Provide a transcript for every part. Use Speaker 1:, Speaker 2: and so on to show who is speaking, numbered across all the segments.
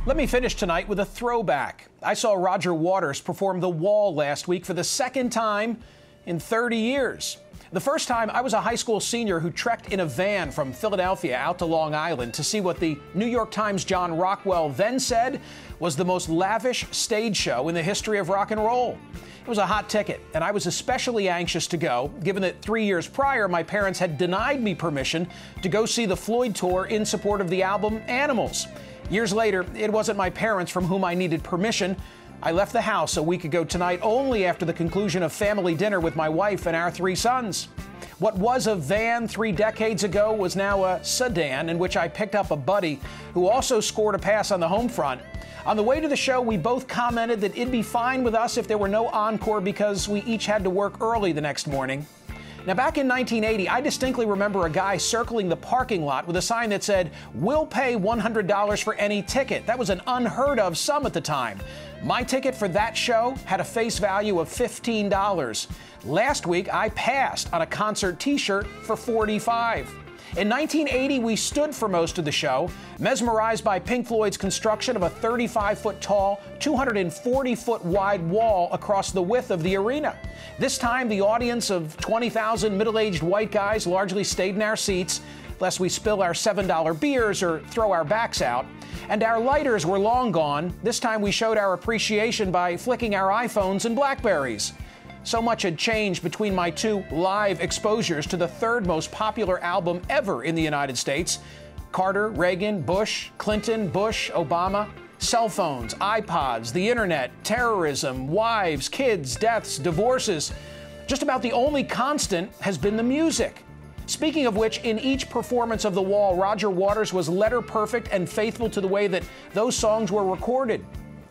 Speaker 1: Let me finish tonight with a throwback. I saw Roger Waters perform The Wall last week for the second time in 30 years. The first time, I was a high school senior who trekked in a van from Philadelphia out to Long Island to see what the New York Times' John Rockwell then said was the most lavish stage show in the history of rock and roll. It was a hot ticket, and I was especially anxious to go, given that 3 years prior, my parents had denied me permission to go see the Floyd tour in support of the album Animals. Years later, it wasn't my parents from whom I needed permission. I left the house a week ago tonight only after the conclusion of family dinner with my wife and our 3 sons. What was a van 3 decades ago was now a sedan in which I picked up a buddy who also scored a pass on the home front. On the way to the show, we both commented that it'd be fine with us if there were no encore because we each had to work early the next morning. Now, back in 1980, I distinctly remember a guy circling the parking lot with a sign that said, "We'll pay $100 for any ticket." That was an unheard of sum at the time. My ticket for that show had a face value of $15. Last week, I passed on a concert t-shirt for $45. In 1980, we stood for most of the show, mesmerized by Pink Floyd's construction of a 35-foot tall, 240-foot wide wall across the width of the arena. This time, the audience of 20,000 middle-aged white guys largely stayed in our seats, lest we spill our $7 beers or throw our backs out. And our lighters were long gone. This time, we showed our appreciation by flicking our iPhones and Blackberries. So much had changed between my 2 live exposures to the 3rd most popular album ever in the United States. Carter, Reagan, Bush, Clinton, Bush, Obama, cell phones, iPods, the internet, terrorism, wives, kids, deaths, divorces. Just about the only constant has been the music. Speaking of which, in each performance of The Wall, Roger Waters was letter perfect and faithful to the way that those songs were recorded.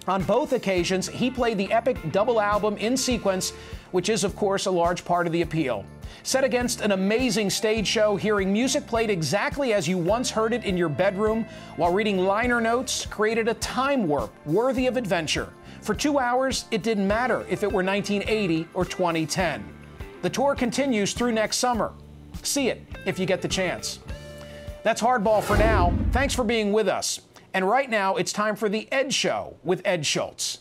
Speaker 1: On both occasions, he played the epic double album in sequence, which is, of course, a large part of the appeal. Set against an amazing stage show, hearing music played exactly as you once heard it in your bedroom while reading liner notes created a time warp worthy of adventure. For 2 hours, it didn't matter if it were 1980 or 2010. The tour continues through next summer. See it if you get the chance. That's Hardball for now. Thanks for being with us. And right now, it's time for The Ed Show with Ed Schultz.